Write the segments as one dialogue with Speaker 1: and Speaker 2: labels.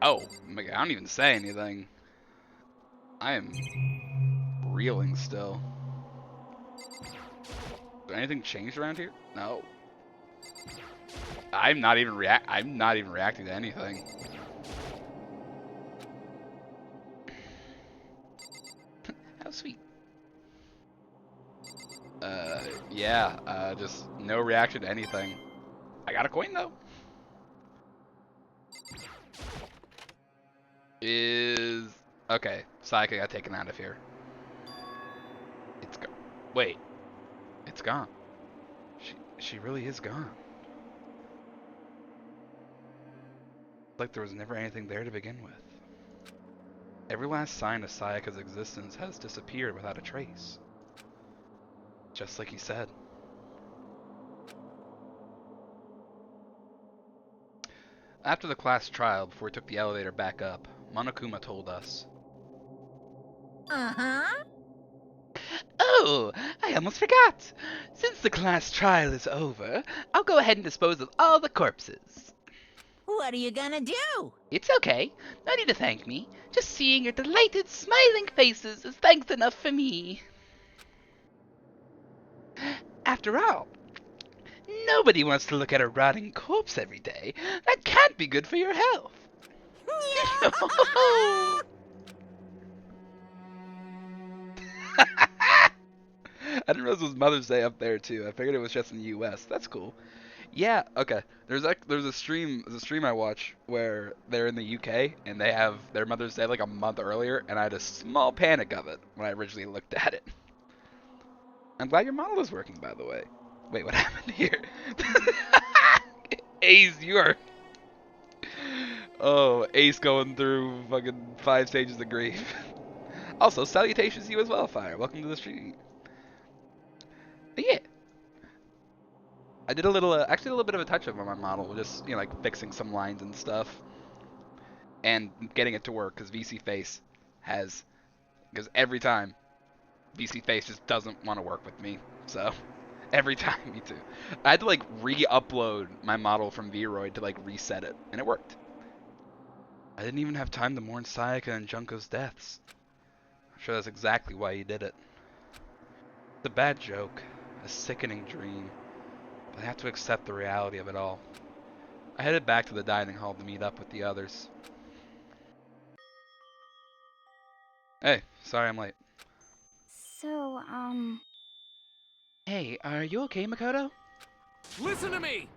Speaker 1: Oh, I don't even say anything. I am reeling still. Did anything changed around here? No. I'm not even reacting to anything. How sweet. Yeah, just no reaction to anything. I got a coin though. Okay, Sayaka got taken out of here. It's gone. Wait, it's gone. She really is gone. Like there was never anything there to begin with. Every last sign of Sayaka's existence has disappeared without a trace. Just like he said. After the class trial, before we took the elevator back up, Monokuma told us.
Speaker 2: Uh-huh.
Speaker 3: Oh, I almost forgot. Since the class trial is over, I'll go ahead and dispose of all the corpses.
Speaker 2: What are you gonna do?
Speaker 3: It's okay. No need to thank me. Just seeing your delighted, smiling faces is thanks enough for me. After all, nobody wants to look at a rotting corpse every day. That can't be good for your health.
Speaker 1: I didn't realize it was Mother's Day up there too. I figured it was just in the U.S. That's cool. Yeah, okay. There's a stream I watch where they're in the UK and they have their Mother's Day like a month earlier, and I had a small panic of it when I originally looked at it. I'm glad your model is working, by the way. Wait, what happened here? Ace, you are. Oh, Ace going through fucking 5 stages of grief. Also, salutations to you as well, Fire. Welcome to the stream. But yeah, I did actually a little bit of a touch-up on my model, just like fixing some lines and stuff, and getting it to work because every time VC Face just doesn't want to work with me, so every time, me too. I had to like re-upload my model from Vroid to like reset it, and it worked. I didn't even have time to mourn Sayaka and Junko's deaths. I'm sure that's exactly why he did it. It's a bad joke, a sickening dream, but I have to accept the reality of it all. I headed back to the dining hall to meet up with the others. Hey, sorry I'm late.
Speaker 4: So,
Speaker 3: Hey, are you okay, Makoto?
Speaker 5: Listen to me!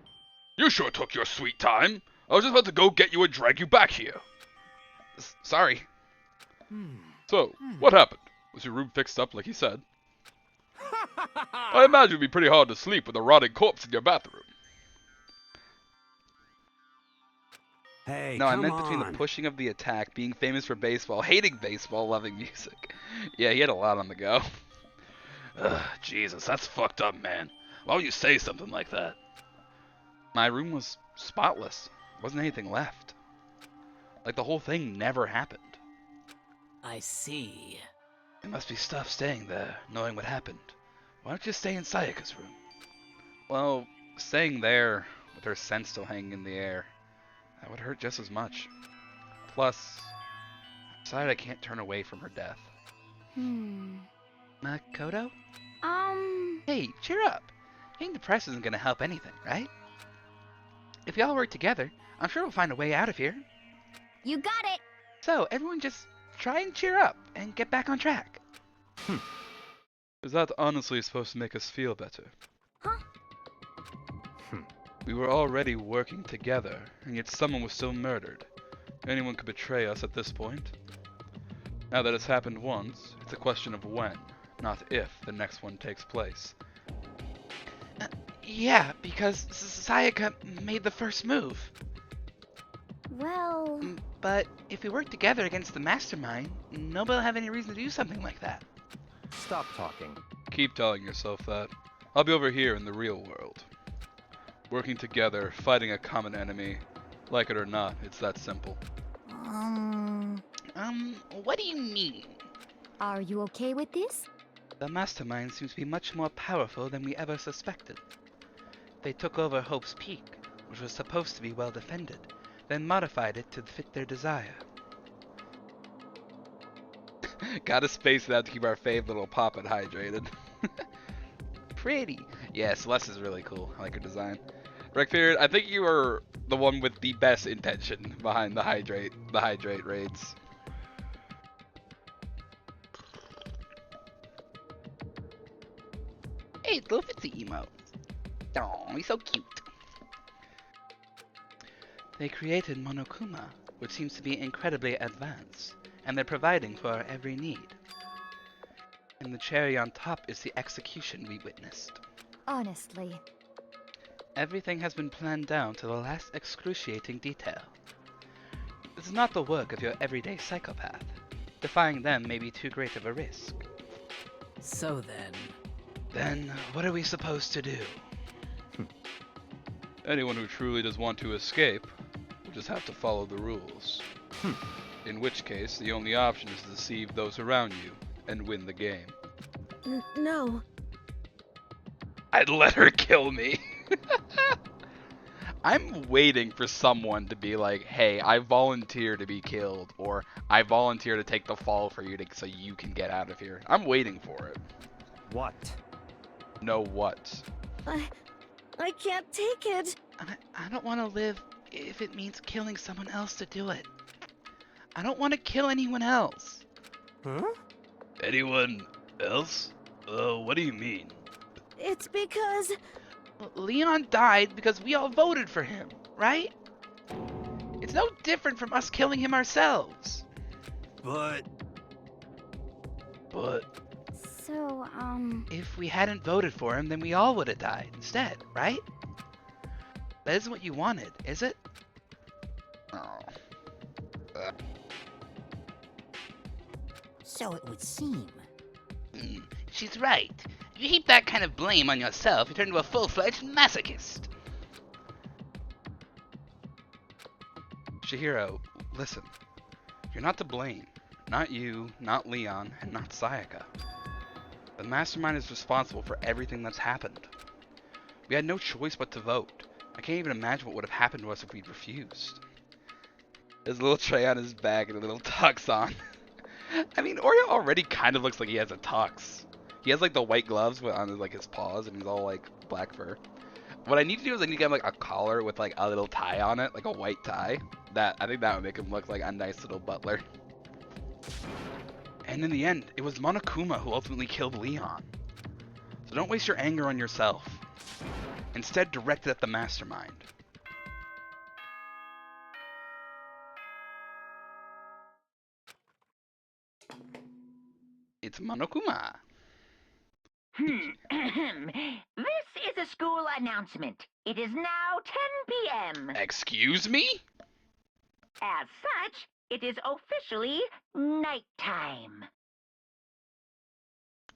Speaker 1: You sure took your sweet time. I was just about to go get you and drag you back here. Sorry. So, what happened? Was your room fixed up like he said? I imagine it'd be pretty hard to sleep with a rotting corpse in your bathroom.
Speaker 5: Hey,
Speaker 1: No, I
Speaker 5: come
Speaker 1: meant
Speaker 5: on.
Speaker 1: between the pushing of the attack, being famous for baseball, hating baseball, loving music. Yeah, he had a lot on the go. Ugh, Jesus, that's fucked up, man. Why would you say something like that? My room was spotless. Wasn't anything left. Like the whole thing never happened.
Speaker 2: I see.
Speaker 1: There must be stuff staying there, knowing what happened. Why don't you stay in Sayaka's room? Well, staying there, with her scent still hanging in the air, that would hurt just as much. Plus, I decided I can't turn away from her death.
Speaker 3: Makoto?
Speaker 4: um,
Speaker 3: Hey, cheer up. Being depressed isn't gonna help anything, right? If we all work together, I'm sure we'll find a way out of here.
Speaker 4: you got it.
Speaker 3: So, everyone just try and cheer up and get back on track.
Speaker 1: Is that honestly supposed to make us feel better?
Speaker 4: Huh?
Speaker 1: We were already working together, and yet someone was still murdered. Anyone could betray us at this point. Now that it's happened once, it's a question of when, not if, the next one takes place.
Speaker 3: Yeah, because Sayaka made the first move.
Speaker 4: Well,
Speaker 3: But if we work together against the mastermind, nobody will have any reason to do something like that.
Speaker 5: Stop talking.
Speaker 1: Keep telling yourself that. I'll be over here in the real world. Working together, fighting a common enemy. Like it or not, it's that simple.
Speaker 3: What do you mean?
Speaker 4: are you okay with this?
Speaker 3: The mastermind seems to be much more powerful than we ever suspected. They took over Hope's Peak, which was supposed to be well defended, then modified it to fit their desire.
Speaker 1: Gotta space it out to keep our fave little poppet hydrated. Pretty. Yeah, Celeste is really cool. I like her design. Rickbeard, I think you are the one with the best intention behind the hydrate raids.
Speaker 3: Hey, little Fitzy emote. Oh, he's so cute. They created Monokuma, which seems to be incredibly advanced, and they're providing for our every need. And the cherry on top is the execution we witnessed.
Speaker 4: Honestly.
Speaker 3: Everything has been planned down to the last excruciating detail. This is not the work of your everyday psychopath. Defying them may be too great of a risk.
Speaker 2: So then,
Speaker 3: Then, what are we supposed to do?
Speaker 1: Anyone who truly does want to escape will just have to follow the rules. In which case, the only option is to deceive those around you and win the game.
Speaker 4: No.
Speaker 1: I'd let her kill me. I'm waiting for someone to be like, hey, I volunteer to be killed, or I volunteer to take the fall for you so you can get out of here. I'm waiting for it.
Speaker 5: What?
Speaker 1: No what?
Speaker 4: I can't take it.
Speaker 3: I don't want to live if it means killing someone else to do it. I don't want to kill anyone else.
Speaker 5: Huh?
Speaker 1: Anyone else? What do you mean?
Speaker 4: It's because...
Speaker 3: Leon died because we all voted for him, right? It's no different from us killing him ourselves.
Speaker 5: But...
Speaker 4: So,
Speaker 3: If we hadn't voted for him, then we all would have died instead, right? That isn't what you wanted, is it?
Speaker 1: Oh.
Speaker 2: so it would seem.
Speaker 3: She's right. If you heap that kind of blame on yourself, you turn into a full-fledged masochist.
Speaker 1: Chihiro, listen. You're not to blame. Not you, not Leon, and not Sayaka. The mastermind is responsible for everything that's happened. We had no choice but to vote. I can't even imagine what would have happened to us if we'd refused. There's a little tray on his back and a little tux on. I mean, Oreo already kind of looks like he has a tux. He has like the white gloves on his, like his paws, and he's all like black fur. What I need to do is I need to get him like a collar with like a little tie on it, like a white tie. I think that would make him look like a nice little butler. And in the end, it was Monokuma who ultimately killed Leon. So don't waste your anger on yourself. Instead, direct it at the mastermind. It's Monokuma.
Speaker 6: This is a school announcement. It is now 10 p.m.
Speaker 1: Excuse me?
Speaker 6: As such, it is officially nighttime.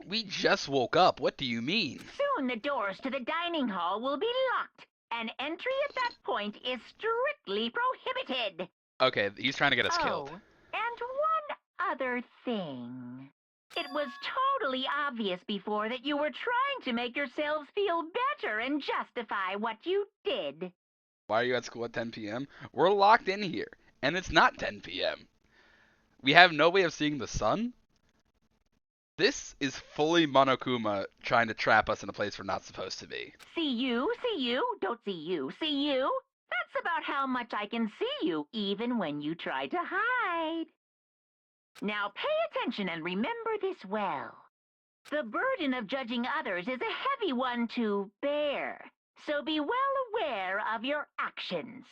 Speaker 1: We just woke up. What do you mean?
Speaker 6: Soon the doors to the dining hall will be locked, and entry at that point is strictly prohibited.
Speaker 1: Okay, he's trying to get us
Speaker 6: Oh,
Speaker 1: killed.
Speaker 6: and one other thing. It was totally obvious before that you were trying to make yourselves feel better and justify what you did.
Speaker 1: Why are you at school at 10 p.m.? We're locked in here, and it's not 10 p.m. We have no way of seeing the sun? This is fully Monokuma trying to trap us in a place we're not supposed to be.
Speaker 6: See you, don't see you, see you. That's about how much I can see you, even when you try to hide. Now pay attention and remember this well. The burden of judging others is a heavy one to bear, so be well aware of your actions.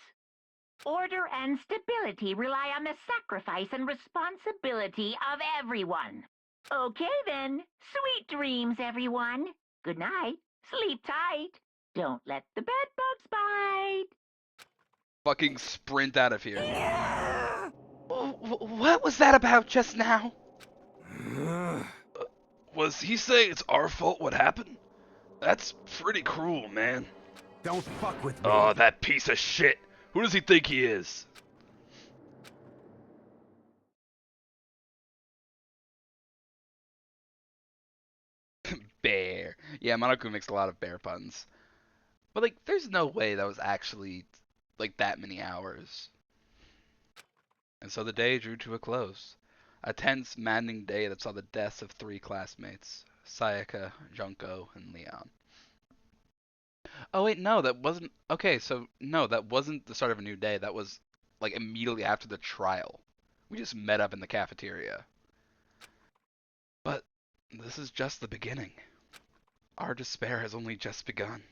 Speaker 6: Order and stability rely on the sacrifice and responsibility of everyone. Okay then, sweet dreams, everyone. Good night, sleep tight. Don't let the bed bugs bite.
Speaker 1: Fucking sprint out of here.
Speaker 3: What was that about just now?
Speaker 1: Was he saying it's our fault what happened? That's pretty cruel, man.
Speaker 5: Don't fuck with me.
Speaker 1: Oh, that piece of shit. Who does he think he is? Bear. Yeah, Monokuma makes a lot of bear puns. But, like, there's no way that was actually, like, that many hours.
Speaker 3: And so the day drew to a close. A tense, maddening day that saw the deaths of 3 classmates, Sayaka, Junko, and Leon. Oh wait, no, that wasn't. Okay, so no, that wasn't the start of a new day. That was like immediately after the trial. We just met up in the cafeteria. But this is just the beginning. Our despair has only just begun.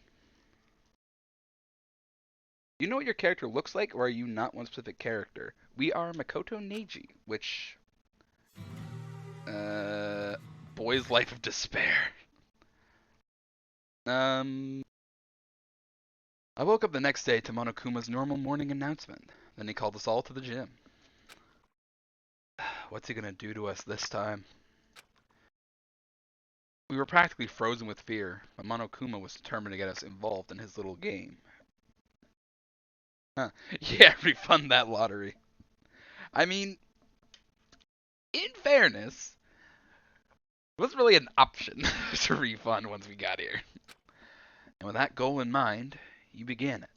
Speaker 3: Do you know what your character looks like, or are you not one specific character? We are Makoto Neji, which boy's life of despair. I woke up the next day to Monokuma's normal morning announcement. Then he called us all to the gym. What's he gonna do to us this time? We were practically frozen with fear, but Monokuma was determined to get us involved in his little game. Huh. Yeah, refund that lottery. I mean, in fairness, it wasn't really an option to refund once we got here. And with that goal in mind, you begin it.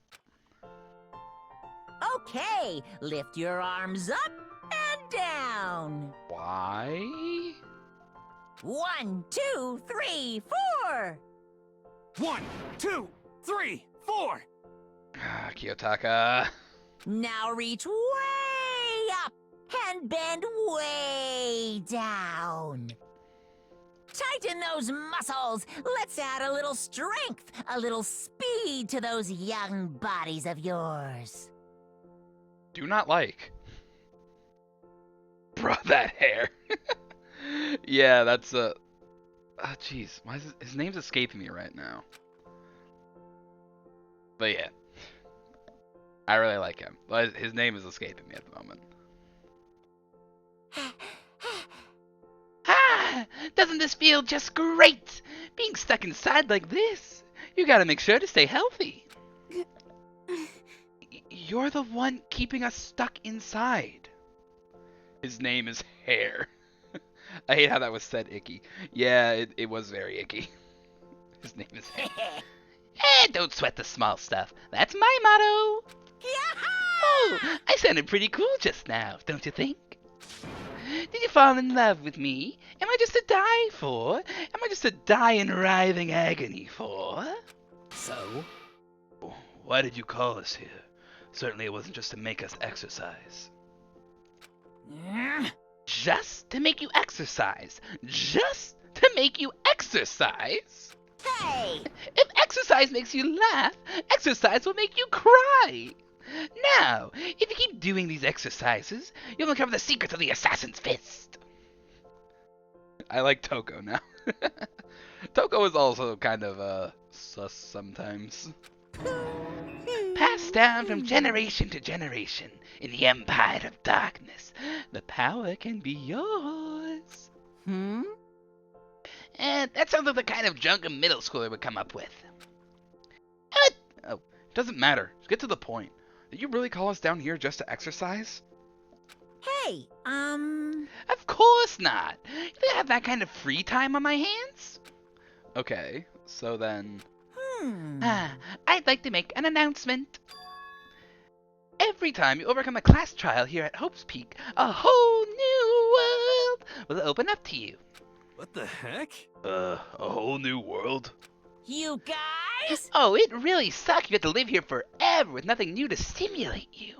Speaker 7: Okay, lift your arms up and down.
Speaker 3: Why?
Speaker 7: 1, 2, 3, 4.
Speaker 5: 1, 2, 3, 4.
Speaker 3: Kiyotaka.
Speaker 7: Now reach way up and bend way down. Tighten those muscles. Let's add a little strength, a little speed to those young bodies of yours.
Speaker 3: Do not like. Bro, that hair. Yeah, that's a. Oh, jeez. Why is his name's escaping me right now? But yeah. I really like him. But his name is escaping me at the moment. Ah! Doesn't this feel just great? Being stuck inside like this. You gotta make sure to stay healthy. You're the one keeping us stuck inside. His name is Hair. I hate how that was said icky. Yeah, it was very icky. His name is Hair. Don't sweat the small stuff. That's my motto. Oh, I sounded pretty cool just now, don't you think? Did you fall in love with me? Am I just to die for? Am I just to die in writhing agony for?
Speaker 2: So?
Speaker 3: Why did you call us here? Certainly it wasn't just to make us exercise. Just to make you exercise? Just to make you exercise?
Speaker 7: Hey!
Speaker 3: If exercise makes you laugh, exercise will make you cry. Now, if you keep doing these exercises, you'll uncover the secrets of the assassin's fist. I like Toko now. Toko is also kind of sus sometimes. Passed down from generation to generation in the Empire of Darkness, the power can be yours.
Speaker 7: Hmm?
Speaker 3: And that sounds like the kind of junk a middle schooler would come up with. Oh, doesn't matter. Just get to the point. Did you really call us down here just to exercise?
Speaker 7: Hey,
Speaker 3: Of course not. You think I have that kind of free time on my hands? Okay, so then... I'd like to make an announcement. Every time you overcome a class trial here at Hope's Peak, a whole new world will open up to you.
Speaker 5: What the heck?
Speaker 3: A whole new world?
Speaker 7: You guys?
Speaker 3: Oh, it really sucks you have to live here forever with nothing new to stimulate you.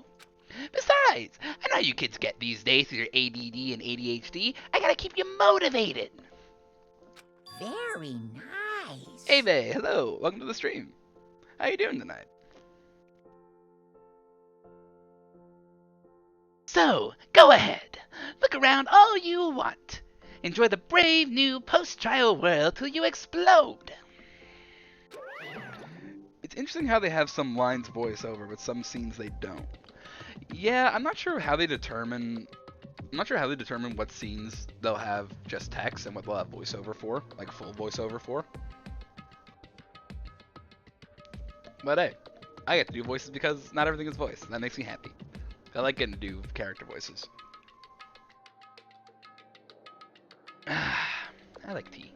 Speaker 3: Besides, I know how you kids get these days with your ADD and ADHD. I gotta keep you motivated.
Speaker 7: Very nice.
Speaker 3: Hey there, hello, welcome to the stream. How you doing tonight? So, go ahead. Look around all you want. Enjoy the brave new post-trial world till you explode. It's interesting how they have some lines voiceover, but some scenes they don't. Yeah, I'm not sure how they determine what scenes they'll have just text and what they'll have voiceover for, like full voiceover for. But hey, I get to do voices because not everything is voice. That makes me happy. I like getting to do character voices. I like tea.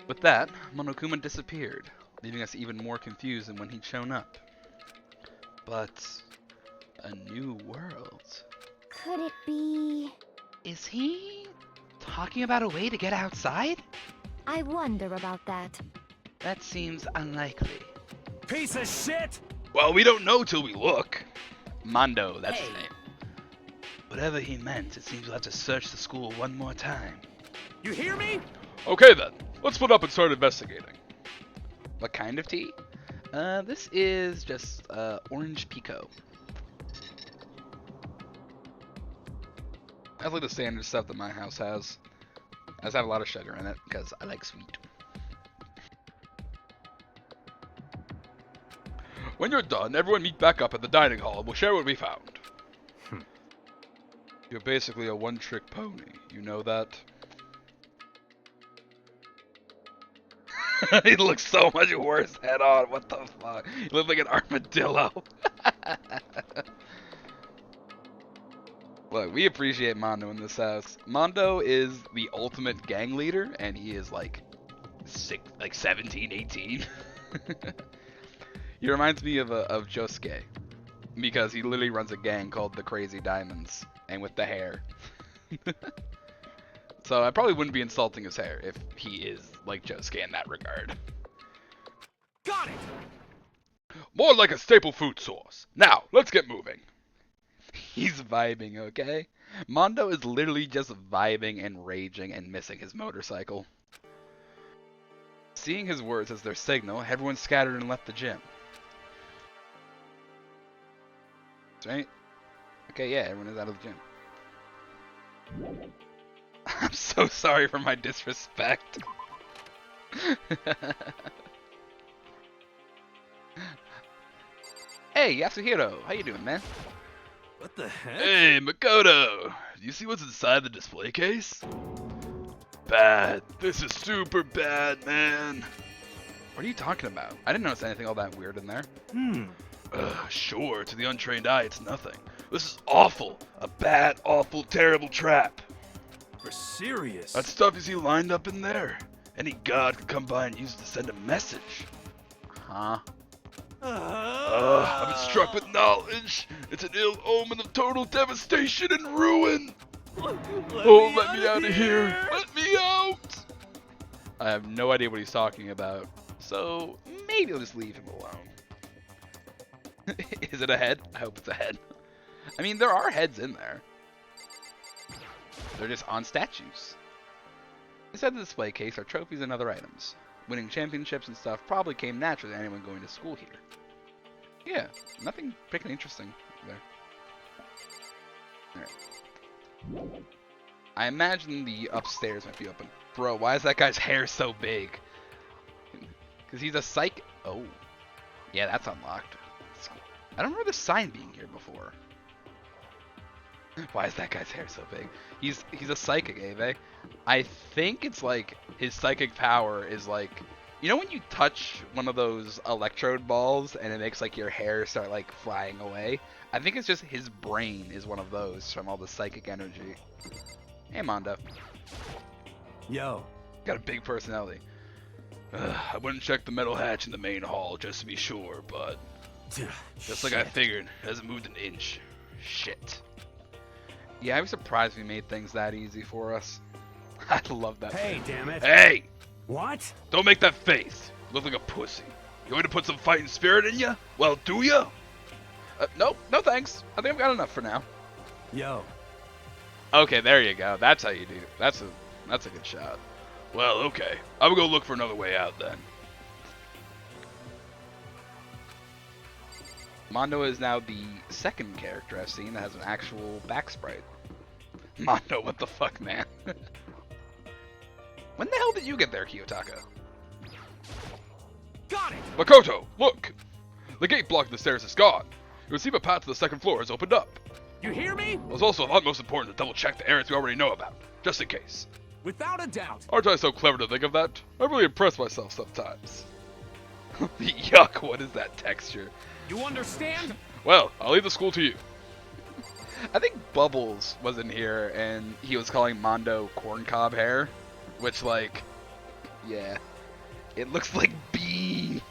Speaker 3: With that, Monokuma disappeared, leaving us even more confused than when he'd shown up. But
Speaker 1: A new world.
Speaker 4: Could it be...
Speaker 1: Is he talking about a way to get outside?
Speaker 4: I wonder about that.
Speaker 1: That seems unlikely.
Speaker 5: Piece of shit!
Speaker 1: Well, we don't know till we look. Mondo, that's his
Speaker 2: Hey.
Speaker 1: name. Whatever he meant, it seems we'll have to search the school one more time.
Speaker 5: You hear me?
Speaker 3: Okay then, let's split up and start investigating.
Speaker 1: What kind of tea? This is just orange pico. That's like the standard stuff that my house has. I just have a lot of sugar in it because I like sweet.
Speaker 3: When you're done, everyone meet back up at the dining hall and we'll share what we found. You're basically a one-trick pony, you know that?
Speaker 1: He looks so much worse head on. What the fuck? He looks like an armadillo. Look, we appreciate Mondo in this house. Mondo is the ultimate gang leader, and he is like 17, 18. He reminds me of Josuke, because he literally runs a gang called the Crazy Diamonds, and with the hair. So I probably wouldn't be insulting his hair if he is like Josuke in that regard.
Speaker 5: Got it!
Speaker 3: More like a staple food source. Now, let's get moving.
Speaker 1: He's vibing, okay? Mondo is literally just vibing and raging and missing his motorcycle. Seeing his words as their signal, everyone scattered and left the gym. Right? Okay, yeah, everyone is out of the gym. I'm so sorry for my disrespect. Hey, Yasuhiro, how you doing, man?
Speaker 5: What the heck?
Speaker 3: Hey, Makoto! Do you see what's inside the display case? Bad. This is super bad, man.
Speaker 1: What are you talking about? I didn't notice anything all that weird in there.
Speaker 3: Sure, to the untrained eye, it's nothing. This is awful. A bad, awful, terrible trap.
Speaker 5: We're serious.
Speaker 3: That stuff you see lined up in there. Any god could come by and use it to send a message.
Speaker 1: Huh?
Speaker 3: I've been struck with knowledge. It's an ill omen of total devastation and ruin. Let me out of here. Let me out.
Speaker 1: I have no idea what he's talking about, so maybe I'll just leave him alone. Is it a head? I hope it's a head. I mean, there are heads in there. They're just on statues. Inside the display case are trophies and other items. Winning championships and stuff probably came naturally to anyone going to school here. Yeah, nothing particularly interesting there. Alright. I imagine the upstairs might be open. Bro, why is that guy's hair so big? Because he's a psych... Oh. Yeah, that's unlocked. I don't remember the sign being here before. Why is that guy's hair so big? He's a psychic, eh? I think it's like his psychic power is like, you know when you touch one of those electrode balls and it makes like your hair start like flying away? I think it's just his brain is one of those from all the psychic energy. Hey Mondo.
Speaker 5: Yo.
Speaker 3: Got a big personality. I wouldn't check the metal hatch in the main hall just to be sure, but just like I figured, it hasn't moved an inch. Shit. Yeah, I was surprised we made things that easy for us. I love that.
Speaker 5: Hey, damn it.
Speaker 3: Hey!
Speaker 5: What?
Speaker 3: Don't make that face. You look like a pussy. You want me to put some fighting spirit in you? Well, do ya?
Speaker 1: Nope, no thanks. I think I've got enough for now.
Speaker 5: Yo.
Speaker 1: Okay, there you go. That's how you do it. That's a good shot.
Speaker 3: Well, okay. I'm gonna go look for another way out then.
Speaker 1: Mondo is now the second character I've seen that has an actual back sprite. Mondo, what the fuck, man? When the hell did you get there, Kiyotaka?
Speaker 5: Got it!
Speaker 3: Makoto, look! The gate blocking the stairs is gone. You would seem a path to the second floor has opened up.
Speaker 5: You hear me?
Speaker 3: It was also of utmost importance to double check the areas we already know about, just in case.
Speaker 5: Without a doubt.
Speaker 3: Aren't I so clever to think of that? I really impress myself sometimes.
Speaker 1: Yuck, what is that texture?
Speaker 5: You understand?
Speaker 3: Well, I'll leave the school to you.
Speaker 1: I think Bubbles was in here and he was calling Mondo corncob hair, which like, yeah, it looks like beans.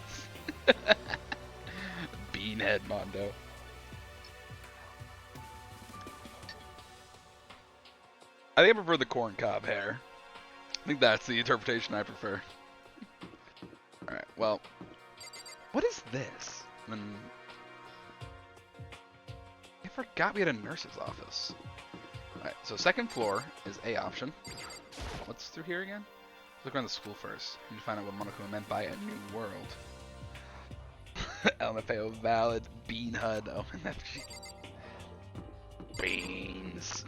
Speaker 1: Beanhead Mondo. I think I prefer the corn cob hair. I think that's the interpretation I prefer. Alright, well. What is this? I forgot we had a nurse's office. Alright, so second floor is A option. What's through here again? Let's look around the school first. I need to find out what Monokuma meant by a new world. LMFAO valid. Bean HUD. Oh, MFG. Beans.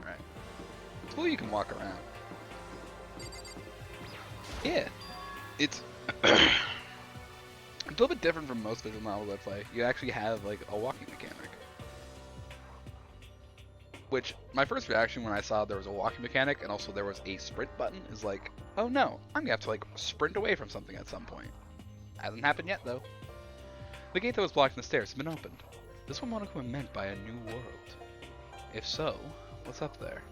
Speaker 1: Alright. It's cool you can walk around. Yeah. It's a little bit different from most visual novels I play. You actually have like a walking mechanic. Which, my first reaction when I saw there was a walking mechanic and also there was a sprint button is like, oh no, I'm gonna have to like sprint away from something at some point. Hasn't happened yet though. The gate that was blocking the stairs has been opened. This what Monokuma meant by a new world. If so, what's up there?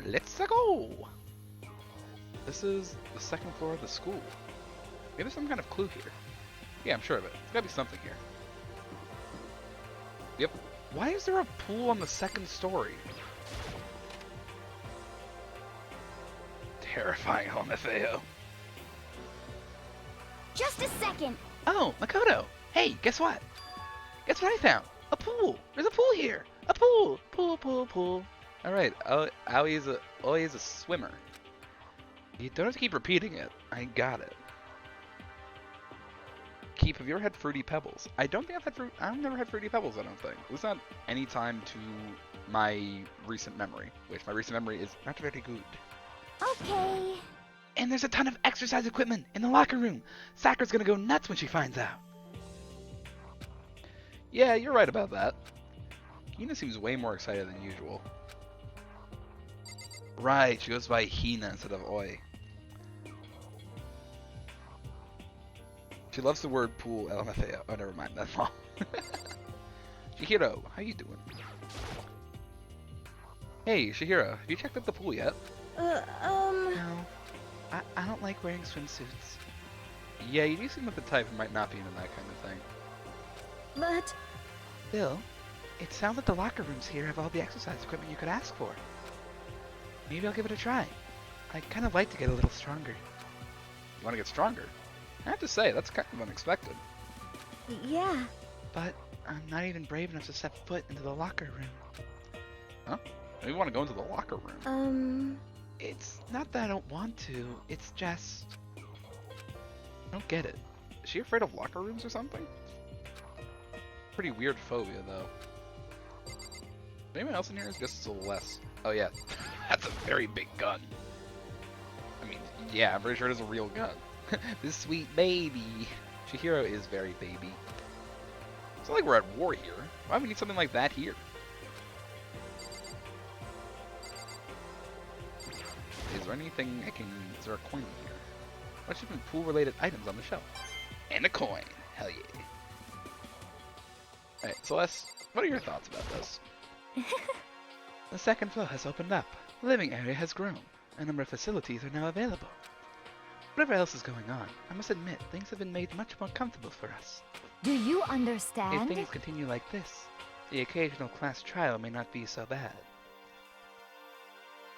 Speaker 1: Let's go! This is the second floor of the school. Maybe there's some kind of clue here. Yeah, I'm sure of it. There's gotta be something here. Yep. Why is there a pool on the second story? Terrifying, LMFAO.
Speaker 4: Just a second.
Speaker 1: Oh, Makoto! Hey, guess what? Guess what I found? A pool! There's a pool here! A pool! Pool, pool, pool. Alright, Aoi is a swimmer. You don't have to keep repeating it. I got it. Keep, have you ever had Fruity Pebbles? I don't think I've never had Fruity Pebbles, I don't think. It was not any time to my recent memory, which my recent memory is not very good.
Speaker 4: Okay.
Speaker 1: And there's a ton of exercise equipment in the locker room. Sakura's gonna go nuts when she finds out. Yeah, you're right about that. Hina seems way more excited than usual. Right, she goes by Hina instead of Oi. She loves the word pool, LMFAO. Oh, never mind, that's wrong. Chihiro, how you doing? Hey, Chihiro, have you checked out the pool yet? No. I don't like wearing swimsuits. Yeah, you do seem like the type who might not be into that kind of thing.
Speaker 4: But...
Speaker 1: Bill, it sounds like the locker rooms here have all the exercise equipment you could ask for. Maybe I'll give it a try. I'd kind of like to get a little stronger. You want to get stronger? I have to say, that's kind of unexpected.
Speaker 4: yeah.
Speaker 1: But I'm not even brave enough to step foot into the locker room. Huh? Maybe you want to go into the locker room. It's not that I don't want to, it's just... I don't get it. Is she afraid of locker rooms or something? Pretty weird phobia, though. Anyone else in here is just a little less... Oh yeah, that's a very big gun. I mean, yeah, I'm pretty sure it is a real gun. This sweet baby. Chihiro is very baby. It's not like we're at war here. Why would we need something like that here? Is there anything I can... Is there a coin in here? What's different pool-related items on the shelf? And a coin. Hell yeah. Alright, Celeste, what are your thoughts about this? The second floor has opened up. The living area has grown. A number of facilities are now available. Whatever else is going on, I must admit, things have been made much more comfortable for us.
Speaker 4: Do you
Speaker 1: If
Speaker 4: understand?
Speaker 1: things continue like this, the occasional class trial may not be so bad.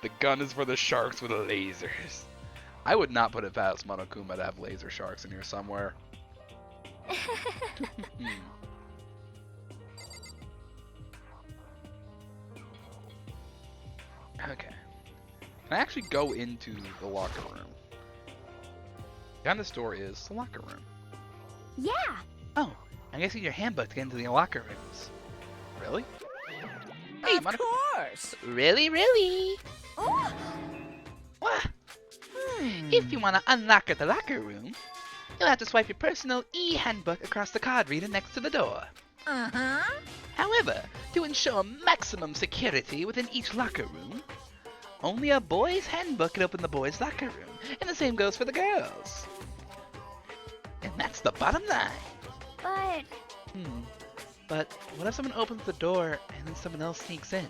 Speaker 1: The gun is for the sharks with lasers. I would not put it past Monokuma to have laser sharks in here somewhere. Okay. Can I actually go into the locker room? Behind this door is the locker room.
Speaker 4: Yeah.
Speaker 1: Oh, I'm guessing your handbook to get into the locker rooms. Really? Hey,
Speaker 7: Of course.
Speaker 1: Really, really?
Speaker 4: Oh.
Speaker 1: What? If you want to unlock the locker room, you'll have to swipe your personal e-handbook across the card reader next to the door.
Speaker 7: Uh-huh.
Speaker 1: However, to ensure maximum security within each locker room, only a boy's handbook can open the boys' locker room, and the same goes for the girls. And that's the bottom line.
Speaker 4: But...
Speaker 1: But what if someone opens the door and then someone else sneaks in?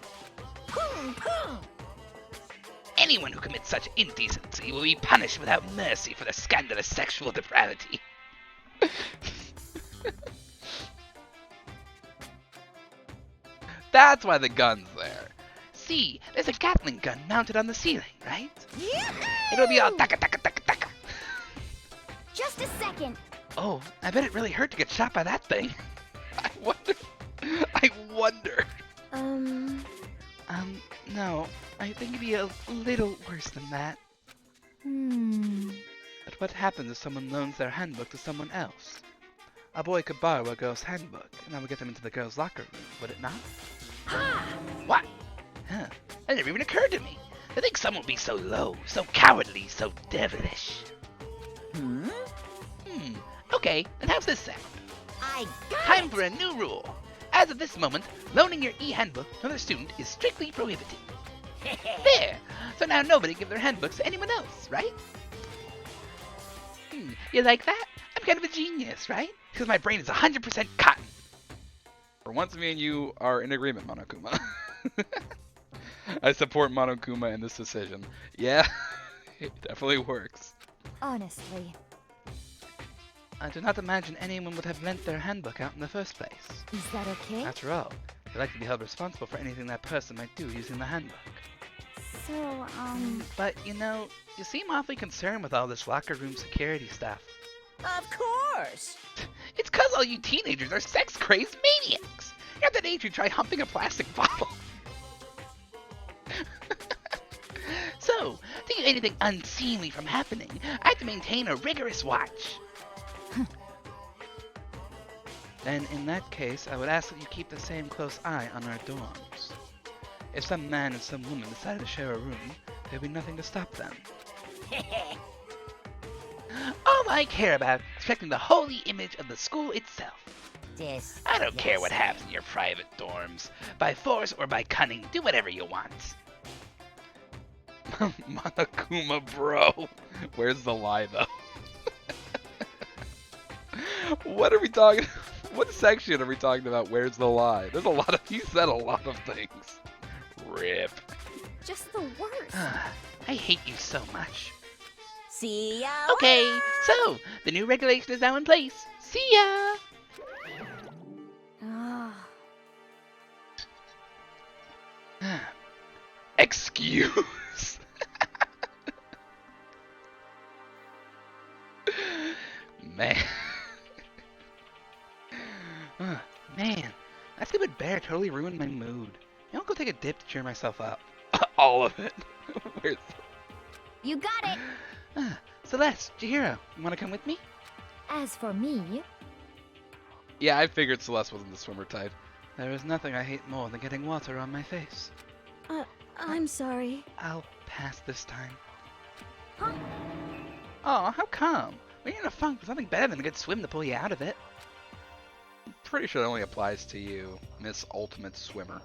Speaker 1: Anyone who commits such indecency will be punished without mercy for their scandalous sexual depravity. That's why the gun's there. See, there's a Gatling gun mounted on the ceiling, right? It'll be all taka taka taka taka.
Speaker 4: Just a second.
Speaker 1: Oh, I bet it really hurt to get shot by that thing. I wonder. I wonder. No. I think it'd be a little worse than that. But what happens if someone loans their handbook to someone else? A boy could borrow a girl's handbook, and that would get them into the girl's locker room, would it not? What? Huh. That never even occurred to me. I think someone would be so low, so cowardly, so devilish. Okay, then how's this sound?
Speaker 7: I got
Speaker 1: Time
Speaker 7: it.
Speaker 1: for a new rule. As of this moment, loaning your e-handbook to another student is strictly prohibited. There! So now nobody give their handbooks to anyone else, right? You like that? I'm kind of a genius, right? Because my brain is 100% cotton. For once, me and you are in agreement, Monokuma. I support Monokuma in this decision. Yeah, it definitely works.
Speaker 4: Honestly.
Speaker 1: I do not imagine anyone would have lent their handbook out in the first place.
Speaker 4: Is that okay?
Speaker 1: After all, they like to be held responsible for anything that person might do using the handbook.
Speaker 4: So,
Speaker 1: But, you know, you seem awfully concerned with all this locker room security stuff.
Speaker 7: Of course.
Speaker 1: It's 'cause all you teenagers are sex-crazed maniacs. You're at that age you try humping a plastic bottle. So, to keep anything unseemly from happening, I have to maintain a rigorous watch. Then, in that case, I would ask that you keep the same close eye on our dorms. If some man and some woman decided to share a room, there'd be nothing to stop them. All I care about is protecting the holy image of the school itself. I don't care what happens in your private dorms. By force or by cunning, do whatever you want. Monokuma, bro. Where's the lie, though? What are we talking? What section are we talking about? Where's the lie? There's a lot of. He said a lot of things. Rip.
Speaker 4: just the worst.
Speaker 1: I hate you so much.
Speaker 7: See ya.
Speaker 1: Okay, so the new regulation is now in place. See ya. Excuse. Man. Man, that stupid bear totally ruined my mood. I'll go take a dip to cheer myself up. All of it. Where's...
Speaker 4: You got it.
Speaker 1: Celeste, Chihiro, you want to come with me?
Speaker 4: As for me,
Speaker 1: Yeah, I figured Celeste wasn't the swimmer type. There is nothing I hate more than getting water on my face.
Speaker 4: I'm sorry.
Speaker 1: I'll pass this time.
Speaker 4: Huh?
Speaker 1: Oh, how come? When you're in a funk, there's nothing better than a good swim to pull you out of it. I'm pretty sure it only applies to you, Miss Ultimate Swimmer.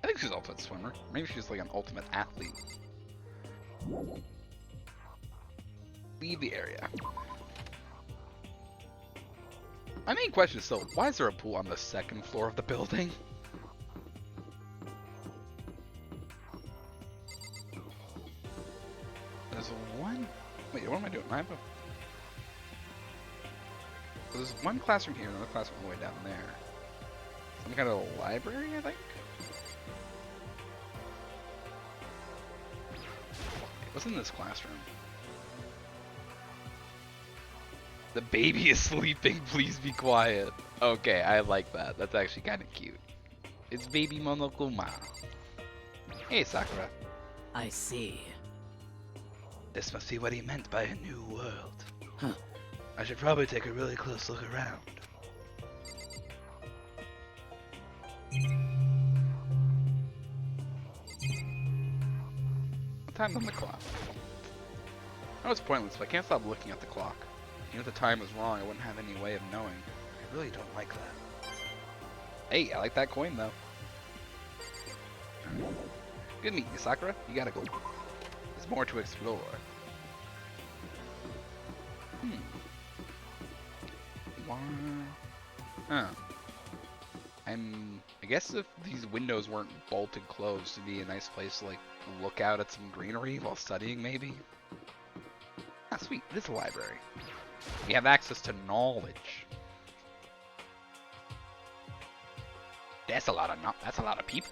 Speaker 1: I think she's Ultimate Swimmer. Maybe she's like an Ultimate Athlete. Leave the area. My main question is still, why is there a pool on the second floor of the building? There's one... Wait, what am I doing? I have a... So there's one classroom here, another classroom all the way down there. Some kind of library, I think? What's in this classroom? The baby is sleeping, please be quiet. Okay, I like that. That's actually kind of cute. It's baby Monokuma. Hey, Sakura.
Speaker 2: I see.
Speaker 1: This must be what he meant by a new world.
Speaker 2: Huh.
Speaker 1: I should probably take a really close look around. What time's on the clock? I know it's pointless, but I can't stop looking at the clock. Even if the time was wrong, I wouldn't have any way of knowing. I really don't like that. Hey, I like that coin, though. Good meeting you, Sakura. You gotta go. There's more to explore. Huh. I guess if these windows weren't bolted closed, it'd be a nice place to, like, look out at some greenery while studying, maybe? Ah, sweet. This is a library. We have access to knowledge. That's a lot of that's a lot of people.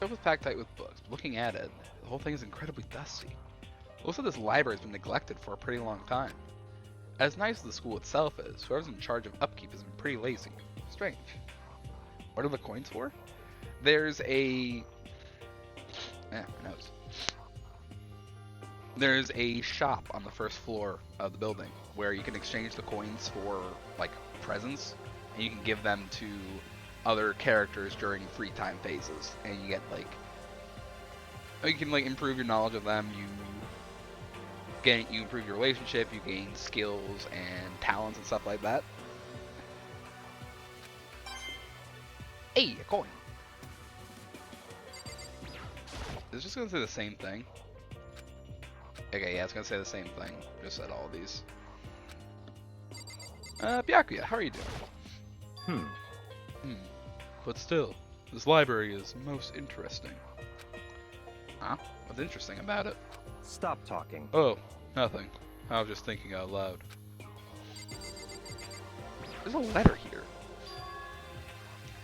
Speaker 1: It was packed tight with books. But looking at it, the whole thing is incredibly dusty. Looks like this library has been neglected for a pretty long time. As nice as the school itself is, whoever's in charge of upkeep has been pretty lazy. Strange. What are the coins for? There's a... my nose. There's a shop on the first floor of the building where you can exchange the coins for, like, presents, and you can give them to other characters during free time phases, and you get, like, you can, like, improve your knowledge of them, you improve your relationship, you gain skills and talents and stuff like that. Hey, a coin. It's just gonna say the same thing. Okay, yeah, it's gonna say the same thing. Just said all of these. Byakuya, how are you doing? But still, this library is most interesting. Huh? What's interesting about it?
Speaker 8: Stop talking.
Speaker 1: Oh, nothing. I was just thinking out loud. There's a letter here.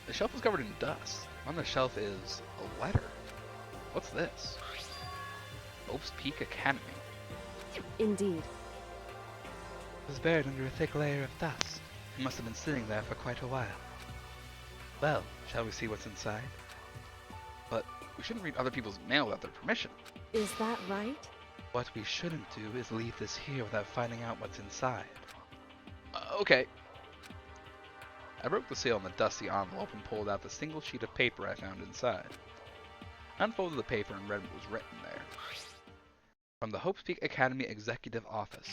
Speaker 1: The shelf is covered in dust. On the shelf is a letter. What's this? Hope's Peak Academy.
Speaker 9: Indeed.
Speaker 1: It was buried under a thick layer of dust. It must have been sitting there for quite a while. Well, shall we see what's inside? But we shouldn't read other people's mail without their permission.
Speaker 9: Is that right?
Speaker 1: What we shouldn't do is leave this here without finding out what's inside. Okay. I broke the seal on the dusty envelope and pulled out the single sheet of paper I found inside. I unfolded the paper and read what was written there. From the Hope's Peak Academy Executive Office.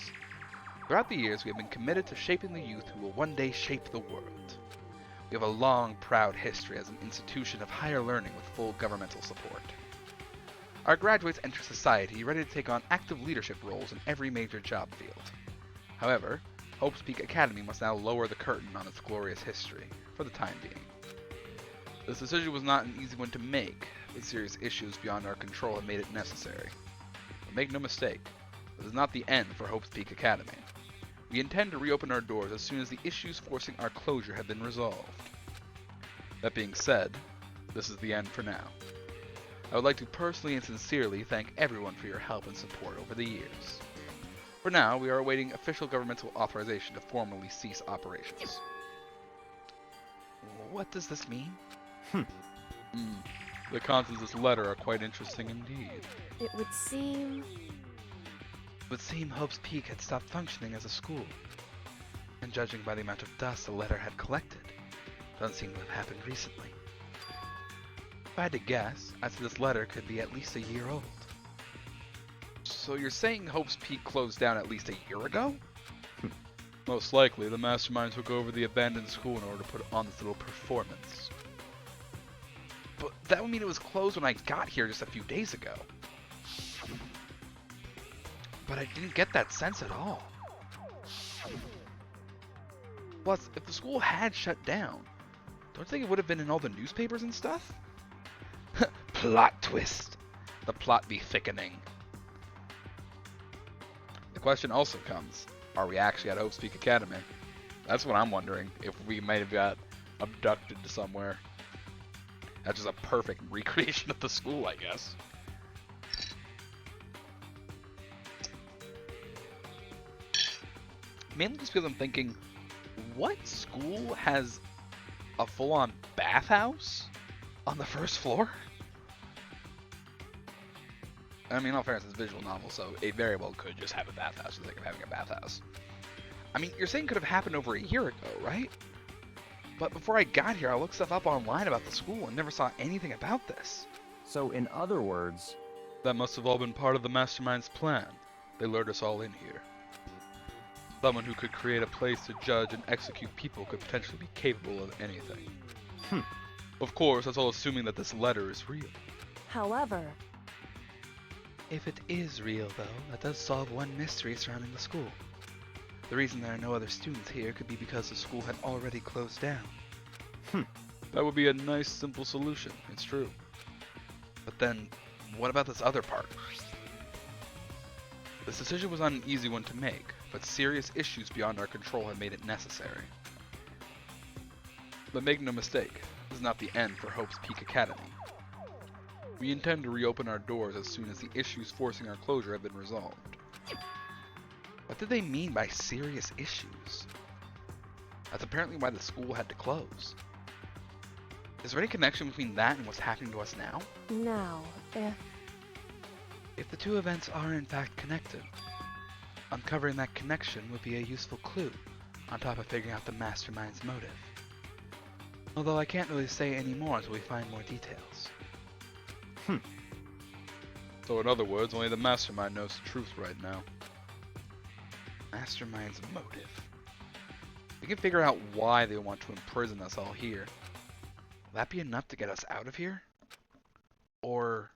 Speaker 1: Throughout the years, we have been committed to shaping the youth who will one day shape the world. We have a long, proud history as an institution of higher learning with full governmental support. Our graduates enter society ready to take on active leadership roles in every major job field. However, Hope's Peak Academy must now lower the curtain on its glorious history, for the time being. This decision was not an easy one to make, but serious issues beyond our control have made it necessary. But make no mistake, this is not the end for Hope's Peak Academy. We intend to reopen our doors as soon as the issues forcing our closure have been resolved. That being said, this is the end for now. I would like to personally and sincerely thank everyone for your help and support over the years. For now, we are awaiting official governmental authorization to formally cease operations. What does this mean? The contents of this letter are quite interesting indeed.
Speaker 9: It would seem...
Speaker 1: It would seem Hope's Peak had stopped functioning as a school. And judging by the amount of dust the letter had collected, it doesn't seem to have happened recently. If I had to guess, I'd say this letter could be at least a year old. So you're saying Hope's Peak closed down at least a year ago? Most likely, the mastermind took over the abandoned school in order to put on this little performance. But that would mean it was closed when I got here just a few days ago. But I didn't get that sense at all. Plus, if the school had shut down, don't you think it would have been in all the newspapers and stuff? Plot twist. The plot be thickening. The question also comes, are we actually at Hope's Peak Academy? That's what I'm wondering, if we might have got abducted to somewhere. That's just a perfect recreation of the school, I guess. Mainly just because I'm thinking, what school has a full-on bathhouse on the first floor? I mean, in all fairness, it's a visual novel, so it very well could just have a bathhouse for the sake of having a bathhouse. I mean, you're saying it could have happened over a year ago, right? But before I got here, I looked stuff up online about the school and never saw anything about this.
Speaker 8: So in other words...
Speaker 1: That must have all been part of the mastermind's plan. They lured us all in here. Someone who could create a place to judge and execute people could potentially be capable of anything. Of course, that's all assuming that this letter is real.
Speaker 9: However...
Speaker 1: If it is real, though, that does solve one mystery surrounding the school. The reason there are no other students here could be because the school had already closed down. That would be a nice, simple solution, it's true. But then, what about this other part? This decision was not an easy one to make, but serious issues beyond our control have made it necessary. But make no mistake, this is not the end for Hope's Peak Academy. We intend to reopen our doors as soon as the issues forcing our closure have been resolved. What did they mean by serious issues? That's apparently why the school had to close. Is there any connection between that and what's happening to us now?
Speaker 9: Now,
Speaker 1: If the two events are in fact connected, uncovering that connection would be a useful clue, on top of figuring out the mastermind's motive. Although I can't really say any more until we find more details. So in other words, only the mastermind knows the truth right now. Mastermind's motive. We can figure out why they want to imprison us all here. Will that be enough to get us out of here? Or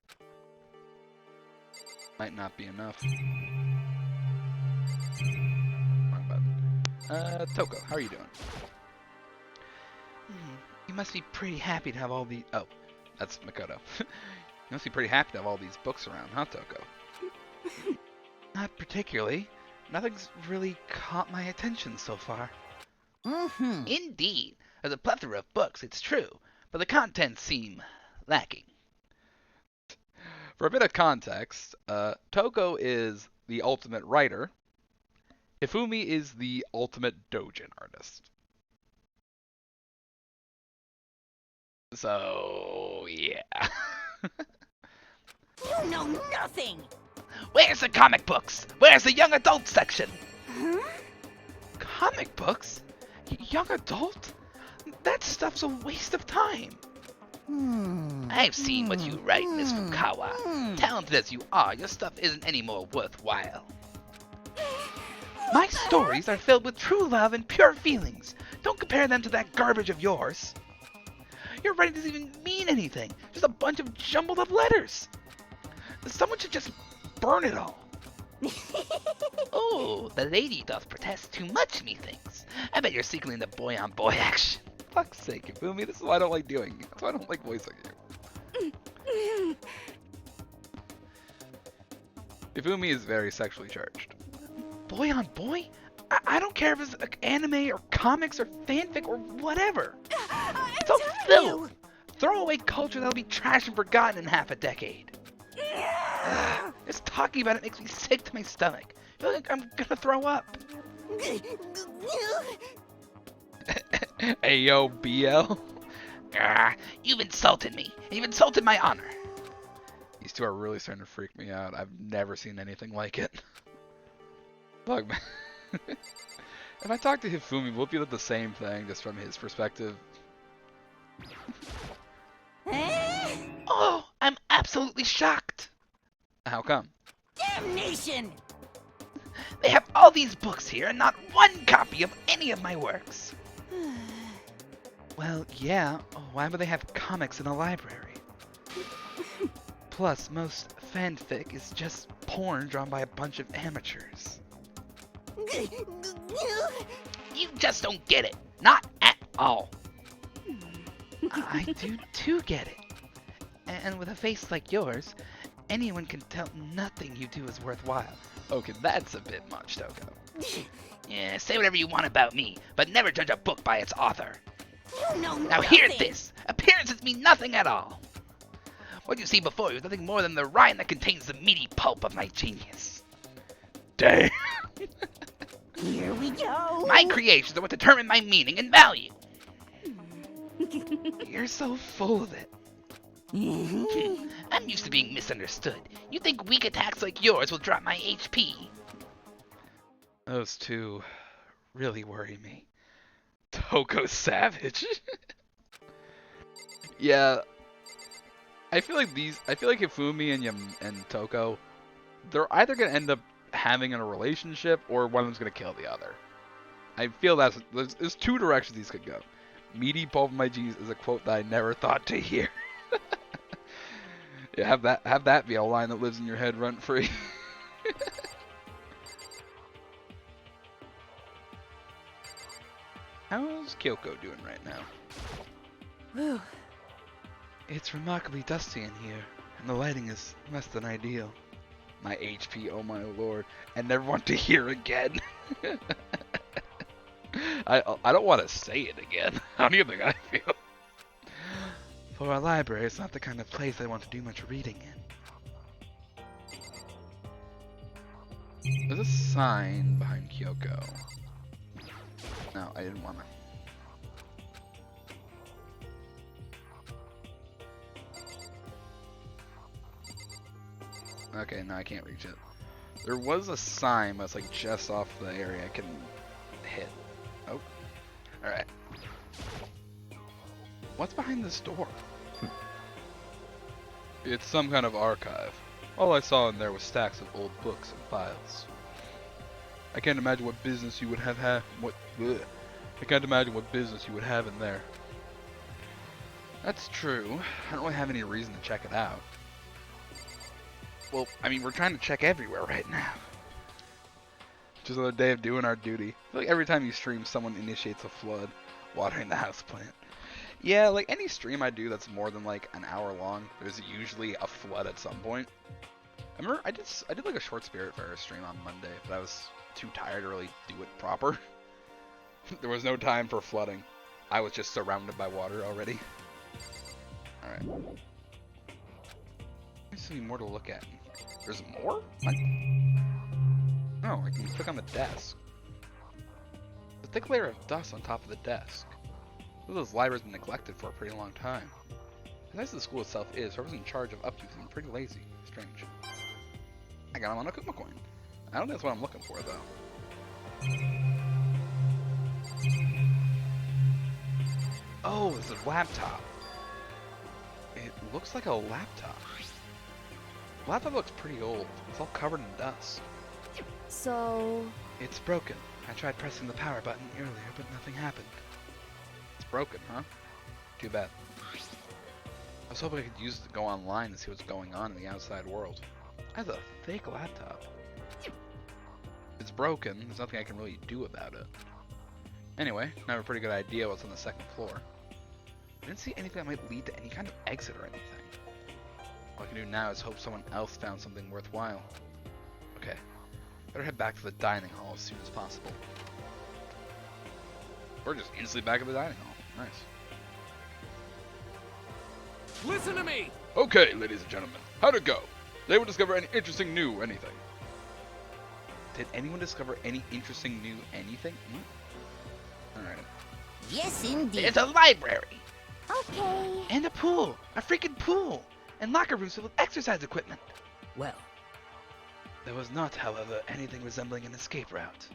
Speaker 1: might not be enough. Wrong button. Toko, how are you doing? You must be pretty happy to have all these... Oh, that's Makoto. You must be pretty happy to have all these books around, huh, Toko? Not particularly. Nothing's really caught my attention so far. Indeed. There's a plethora of books, it's true, but the contents seem lacking. For a bit of context, Toko is the ultimate writer. Hifumi is the ultimate doujin artist. So, yeah.
Speaker 7: You know nothing!
Speaker 1: Where's the comic books? Where's the young adult section? Comic books? Young adult? That stuff's a waste of time. I've seen what you write, Miss Fukawa. Talented as you are, your stuff isn't any more worthwhile. My stories are filled with true love and pure feelings. Don't compare them to that garbage of yours. Your writing doesn't even mean anything. Just a bunch of jumbled up letters. Someone should just burn it all. Oh, the lady doth protest too much, methinks. I bet you're secretly into boy-on-boy action. Fuck's sake, Ifumi, this is why I don't like doing it. That's why I don't like voicing you. Ifumi is very sexually charged. Boy-on-boy? I don't care if it's anime or comics or fanfic or whatever. It's all filth. Throwaway culture that'll be trashed and forgotten in half a decade. Just talking about it makes me sick to my stomach. I feel like I'm gonna throw up. Hey yo, BL. You've insulted me. You've insulted my honor. These two are really starting to freak me out. I've never seen anything like it. Look, man. If I talk to Hifumi, will it be the same thing, just from his perspective? Oh, I'm absolutely shocked. How come?
Speaker 7: Damnation!
Speaker 1: They have all these books here and not one copy of any of my works. Well, yeah. Why would they have comics in a library? Plus, most fanfic is just porn drawn by a bunch of amateurs. You just don't get it. Not at all. I do get it. And with a face like yours, anyone can tell nothing you do is worthwhile. Okay, that's a bit much, Toko. Yeah, say whatever you want about me, but never judge a book by its author.
Speaker 7: You know
Speaker 1: Now
Speaker 7: nothing.
Speaker 1: hear this! Appearances mean nothing at all. What you see before you is nothing more than the rind that contains the meaty pulp of my genius. Damn.
Speaker 7: Here we go.
Speaker 1: My creations are what determine my meaning and value. You're so full of it. I'm used to being misunderstood. You think weak attacks like yours will drop my HP? Those two really worry me. Toko's savage. Yeah. I feel like Hifumi and Toko, they're either gonna end up having a relationship or one of them's gonna kill the other. I feel there's two directions these could go. Meaty pulp of my G's is a quote that I never thought to hear. Yeah, have that be a line that lives in your head rent free. How's Kyoko doing right now?
Speaker 9: Whew.
Speaker 1: It's remarkably dusty in here, and the lighting is less than ideal. My HP, oh my lord. And never want to hear again. I don't want to say it again. How do you think I feel? For a library, it's not the kind of place I want to do much reading in. There's a sign behind Kyoko. No, I didn't want to. Okay, no, I can't reach it. There was a sign, but it's like just off the area I can hit. Oh. Alright. What's behind this door? It's some kind of archive. All I saw in there was stacks of old books and files. I can't imagine what business you would have I can't imagine what business you would have in there. That's true. I don't really have any reason to check it out. Well, I mean, we're trying to check everywhere right now. Just another day of doing our duty. I feel like every time you stream, someone initiates a flood, watering the houseplant. Yeah, like any stream I do that's more than like an hour long, there's usually a flood at some point. I remember I did like a short Spiritfarer stream on Monday, but I was too tired to really do it proper. There was no time for flooding. I was just surrounded by water already. Alright. There's something more to look at. There's more? What? Oh, I can click on the desk. The thick layer of dust on top of the desk. This library's been neglected for a pretty long time. As nice as the school itself is, whoever's in charge of upkeep seems pretty lazy. Strange. I got a Monokuma coin. I don't think that's what I'm looking for, though. Oh, it's a laptop. It looks like a laptop. The laptop looks pretty old. It's all covered in dust.
Speaker 4: So...
Speaker 1: It's broken. I tried pressing the power button earlier, but nothing happened. It's broken, huh? Too bad. I was hoping I could use it to go online and see what's going on in the outside world. That's a thick laptop. If it's broken, there's nothing I can really do about it. Anyway, I have a pretty good idea what's on the second floor. I didn't see anything that might lead to any kind of exit or anything. All I can do now is hope someone else found something worthwhile. Okay, better head back to the dining hall as soon as possible. We're just instantly back at the dining hall. Nice.
Speaker 5: Listen to me!
Speaker 3: Okay, ladies and gentlemen, how'd it go? Did anyone discover any interesting new anything?
Speaker 1: Did anyone discover any interesting new anything? Hmm? Alright.
Speaker 7: Yes, indeed.
Speaker 1: It's a library!
Speaker 4: Okay.
Speaker 1: And a pool! A freaking pool! And locker rooms filled with exercise equipment!
Speaker 2: Well,
Speaker 1: There was not, however, anything resembling an escape route.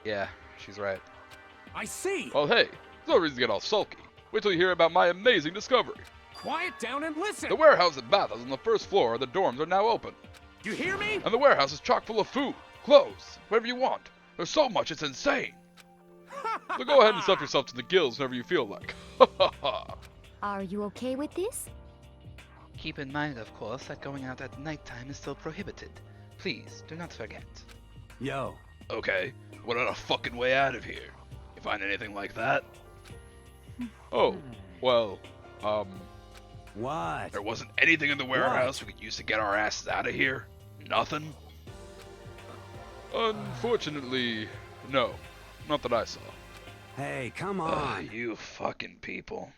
Speaker 1: Yeah, she's right.
Speaker 5: I see!
Speaker 3: Well, hey, there's no reason to get all sulky. Wait till you hear about my amazing discovery.
Speaker 5: Quiet down and listen!
Speaker 3: The warehouse and bathhouse on the first floor, the dorms are now open.
Speaker 5: You hear me?
Speaker 3: And the warehouse is chock full of food, clothes, whatever you want. There's so much, it's insane. So go ahead and stuff yourself to the gills whenever you feel like.
Speaker 4: Are you okay with this?
Speaker 1: Keep in mind, of course, that going out at nighttime is still prohibited. Please, do not forget.
Speaker 5: Yo.
Speaker 3: Okay, what on a fucking way out of here? You find anything like that? Oh, well,
Speaker 5: What?
Speaker 3: there wasn't anything in the warehouse we could use to get our asses out of here? Nothing? Unfortunately, no. Not that I saw.
Speaker 5: Hey, come on.
Speaker 1: You fucking people.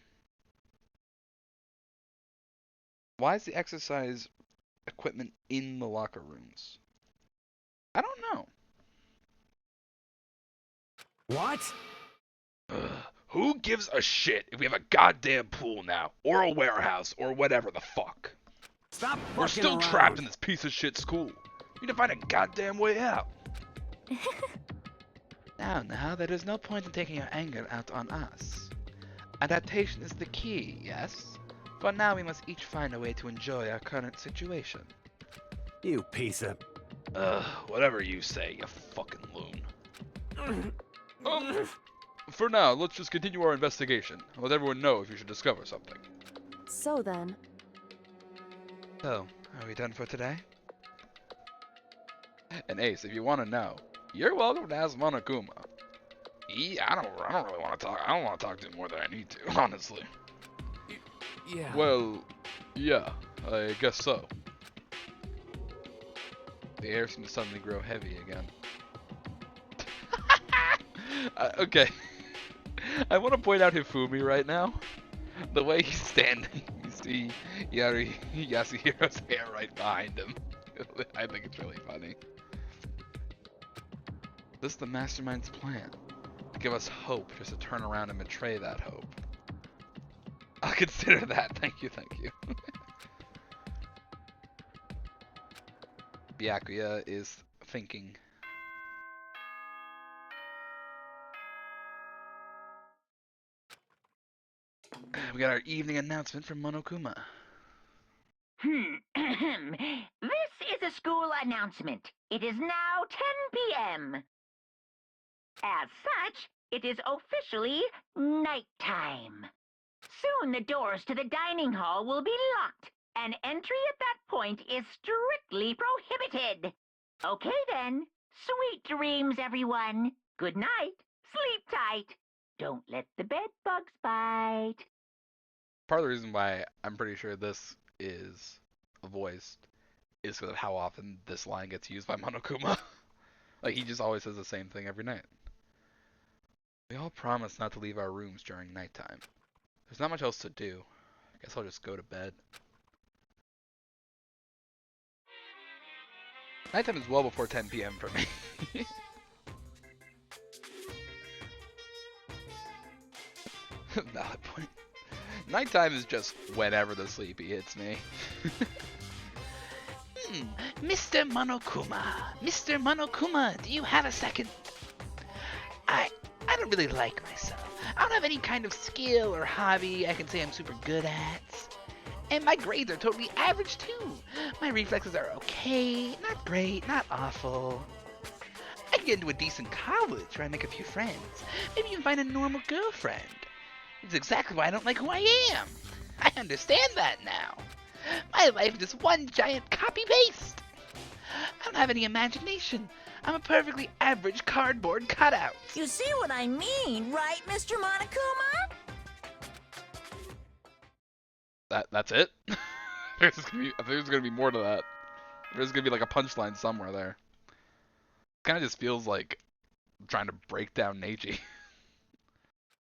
Speaker 1: Why is the exercise equipment in the locker rooms? I don't know.
Speaker 5: What?
Speaker 3: Who gives a shit if we have a goddamn pool now, or a warehouse, or whatever the fuck?
Speaker 5: Stop
Speaker 3: We're
Speaker 5: fucking
Speaker 3: still
Speaker 5: around.
Speaker 3: trapped in this piece of shit school. We need to find a goddamn way out.
Speaker 1: Now, there is no point in taking your anger out on us. Adaptation is the key, yes? For now, we must each find a way to enjoy our current situation.
Speaker 5: You piece of...
Speaker 3: Whatever you say, you fucking loon. For now, let's just continue our investigation and let everyone know if you should discover something.
Speaker 9: So then,
Speaker 1: So, are we done for today?
Speaker 3: And Ace, if you want to know, you're welcome to ask Monokuma. I don't really want to talk. I don't want to talk to him more than I need to, honestly.
Speaker 5: Yeah.
Speaker 3: Well, yeah, I guess so.
Speaker 1: The air seems to suddenly grow heavy again. Okay. I want to point out Hifumi right now. The way he's standing, you see Yasuhiro's hair right behind him. I think it's really funny. This is the mastermind's plan. To give us hope, just to turn around and betray that hope. I'll consider that. Thank you, thank you. Byakuya is thinking. We got our evening announcement from Monokuma.
Speaker 6: This is a school announcement. It is now 10 p.m. As such, it is officially nighttime. Soon the doors to the dining hall will be locked, and entry at that point is strictly prohibited. Okay then. Sweet dreams, everyone. Good night. Sleep tight. Don't let the bed bugs bite.
Speaker 1: Part of the reason why I'm pretty sure this is voiced is because of how often this line gets used by Monokuma. Like, he just always says the same thing every night. We all promised not to leave our rooms during nighttime. There's not much else to do. I guess I'll just go to bed. Nighttime is well before 10 p.m. for me. Valid point. Nighttime is just whenever the sleepy hits me.
Speaker 3: Mr. Monokuma. Mr. Monokuma, do you have a second? I don't really like myself. I don't have any kind of skill or hobby I can say I'm super good at. And my grades are totally average too. My reflexes are okay, not great, not awful. I can get into a decent college where I make a few friends. Maybe even find a normal girlfriend. It's exactly why I don't like who I am. I understand that now. My life is just one giant copy-paste. I don't have any imagination. I'm a perfectly average cardboard cutout.
Speaker 7: You see what I mean, right, Mr. Monokuma?
Speaker 1: That's it? I think there's gonna be more to that. There's gonna be like a punchline somewhere there. Kind of just feels like trying to break down Neji.